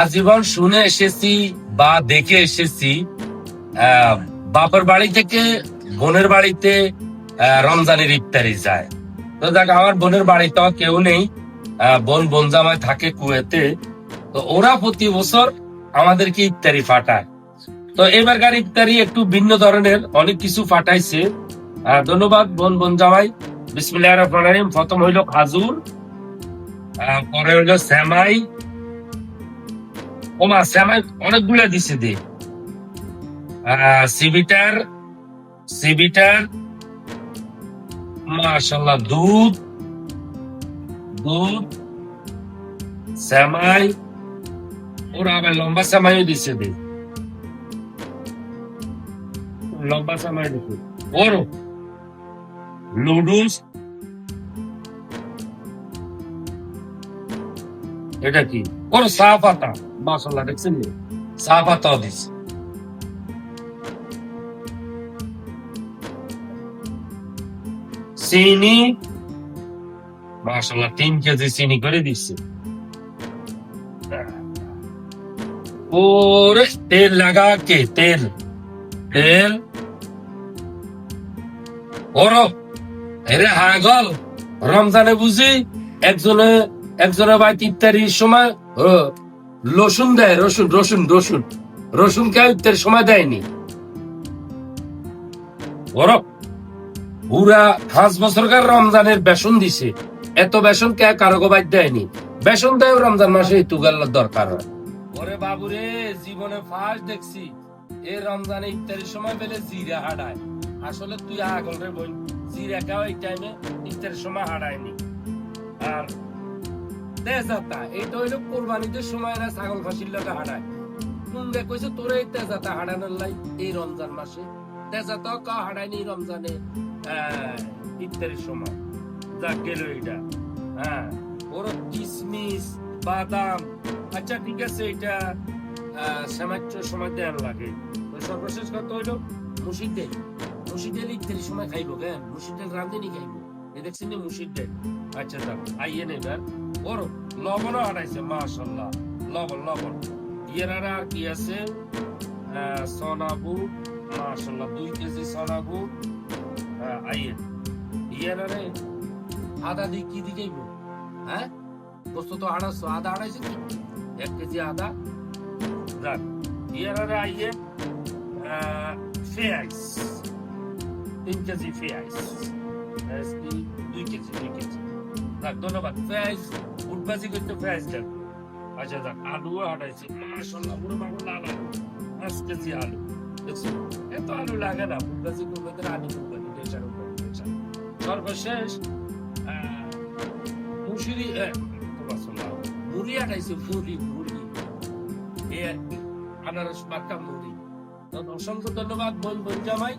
আজীবন শুনে এসেছি বা দেখে এসেছি বাপের বাড়ি থেকে বোনের বাড়িতে রমজানের ইফতারি যায়। তো দেখ, আমার বোনের বাড়িতে কেউ নেই, বোন জামাই থাকে কুয়েতে। তো ওরা প্রতি বছর আমাদেরকে ইফতারি ফাটায়। তো এবারকার ইফতারি একটু ভিন্ন ধরনের, অনেক কিছু ফাটাইছে। ধন্যবাদ বোন জামাই। বিসমিল্লাহির রহমানির রহিম। প্রথম হইলো খাজুর, পরে হইলো সেমাই। ওমা, সেমাই অনেকগুলা দিছে দে। সিবিটার, সিবিটার, মাশাআল্লাহ, দুধ, দুধ, সেমাই। ওরা আবার লম্বা সেমাইও দিছে দে, লম্বা সেমাই দিছে। বড় লুডুস, এটা কি? ওর চা পাতা, মাশাআল্লাহ, দেখছেন চা পাতাও দিছে। চিনি, মাশাআল্লাহ, 3 কেজি চিনি করে দিচ্ছে। ওরে তেল লাগা কে, তেল, তেল। ওরো এরে হাগল, রমজানে বুঝি একজনে একজনের বাড়িতে ইফতারির সময় রসুন দেয়, রসুন রসুন রসুন রসুন কে ইফতারির সময় দেয়নি। ওরো পুরা 5 বছরকার রমজানের বেসন দিছে, এত বেসন কে কারো বাইর দেয়নি। বেসন দেয় রমজান মাসে তুগাল্লার দরকার হয়। ওরে বাবুরে, জীবনে ফার্স্ট দেখছি এই রমজানে ইফতারির সময় পেলে জিরা হাঁটায়। আসলে তুই আগল রে বই, জিরা খাও এই টাইমে ইফতারির সময় হাঁটায়নি। আর তেজাতা, এইটা হইলো কোরবানিদের সময় এরা ছাগল খাসির লগে হাঁটায়। কুন্ডে কইছে তোরে এই তেজাতা হাঁটানোর লাই এই রমজান মাসে। তেজাতাও কা হাঁটায়নি রমজানে ইফতারির সময়। যা গেল এইটা। হ্যাঁ, ওর কিসমিস, বাদাম। আচ্ছা ঠিক আছে, এটা সেমাইটার সময় দেন লাগে। সর্বশেষ কথা হইলো মুসির ডাল। মুসির ডাল ইফতারির সময় খাইবো কেন? মুসির ডাল রান্ধেনি খাইবো। এ দেখছেন না মুসির ডাল। আচ্ছা যাক, আইয়েন এবার। ওর লবণও হাঁটাইছে, মাশাআল্লাহ, লবণ লবণ। ইয়ের আর কি আছে? সোনাবুট, মাশাআল্লাহ, 2 কেজি সোনাবুট। আইয়েন ইয়ের আদা দিয়ে কি দিকেইব? হ্যাঁ, দোস্ত তো আড়াইশো আদা, আড়াইশো 1 কেজি আদা। যাক, ইয়ের আইয়ে পেঁয়াজ, 3 কেজি পেঁয়াজ, 2 কেজি 2 কেজি। যাক, ধন্যবাদ। পেঁয়াজ বুটবাজি করতে পেঁয়াজ দেন। আচ্ছা যাক, আলুও হাঁটাইছে, মাশাআল্লাহ, পুরো বাবু লাল আলু, 5 কেজি আলু। দেখছো, এত আলু লাগে না, বুটবাজি করবে তো আলু বুটবাজি, দেশার উপর। সর্বশেষ মুসুরি, মুড়ি আটাইছে, মুড়ি মুড়ি, আনারস মার্কা মুড়ি। অসংখ্য ধন্যবাদ বোন জামাই।